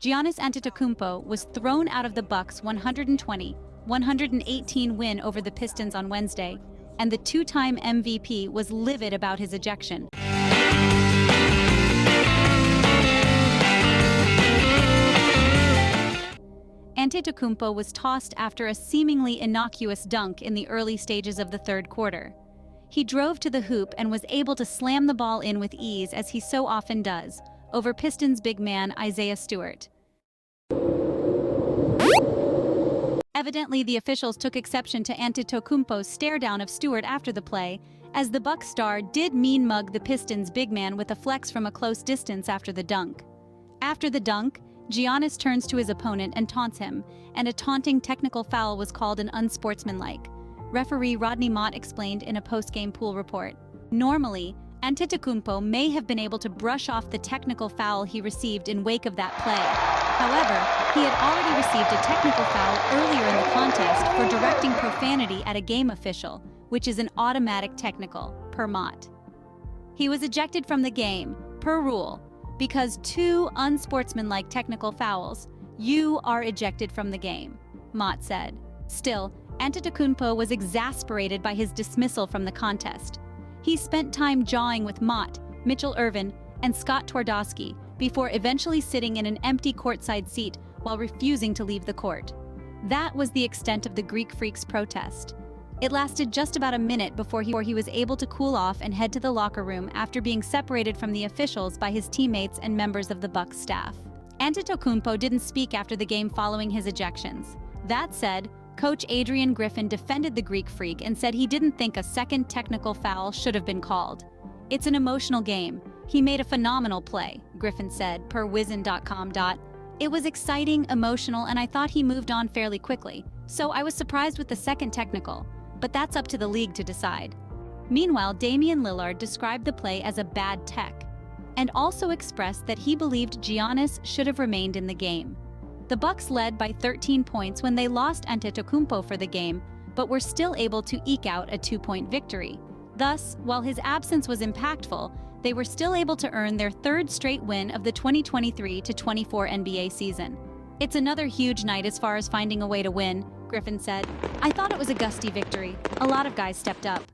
Giannis Antetokounmpo was thrown out of the Bucks' 120-118 win over the Pistons on Wednesday, and the two-time MVP was livid about his ejection. Antetokounmpo was tossed after a seemingly innocuous dunk in the early stages of the third quarter. He drove to the hoop and was able to slam the ball in with ease, as he so often does, over Pistons big man Isaiah Stewart. Evidently, the officials took exception to Antetokounmpo's stare-down of Stewart after the play, as the Bucks star did mean-mug the Pistons big man with a flex from a close distance after the dunk. After the dunk, Giannis turns to his opponent and taunts him, and a taunting technical foul was called an unsportsmanlike. Referee Rodney Mott explained in a post-game pool report. Normally, Antetokounmpo may have been able to brush off the technical foul he received in wake of that play. However, he had already received a technical foul earlier in the contest for directing profanity at a game official, which is an automatic technical, per Mott. He was ejected from the game, per rule, because two unsportsmanlike technical fouls. You are ejected from the game, Mott said. Still, Antetokounmpo was exasperated by his dismissal from the contest. He spent time jawing with Mott, Mitchell Irvin, and Scott Twardowski before eventually sitting in an empty courtside seat while refusing to leave the court. That was the extent of the Greek Freak's protest. It lasted just about a minute before he was able to cool off and head to the locker room after being separated from the officials by his teammates and members of the Bucks staff. Antetokounmpo didn't speak after the game following his ejections. That said, Coach Adrian Griffin defended the Greek Freak and said he didn't think a second technical foul should have been called. "It's an emotional game. He made a phenomenal play," Griffin said, per Wizen.com. "It was exciting, emotional, and I thought he moved on fairly quickly, so I was surprised with the second technical. But that's up to the league to decide." Meanwhile, Damian Lillard described the play as a bad tech, and also expressed that he believed Giannis should have remained in the game. The Bucks led by 13 points when they lost Antetokounmpo for the game, but were still able to eke out a 2-point victory. Thus, while his absence was impactful, they were still able to earn their third straight win of the 2023-24 NBA season. "It's another huge night as far as finding a way to win," Griffin said. "I thought it was a gusty victory. A lot of guys stepped up."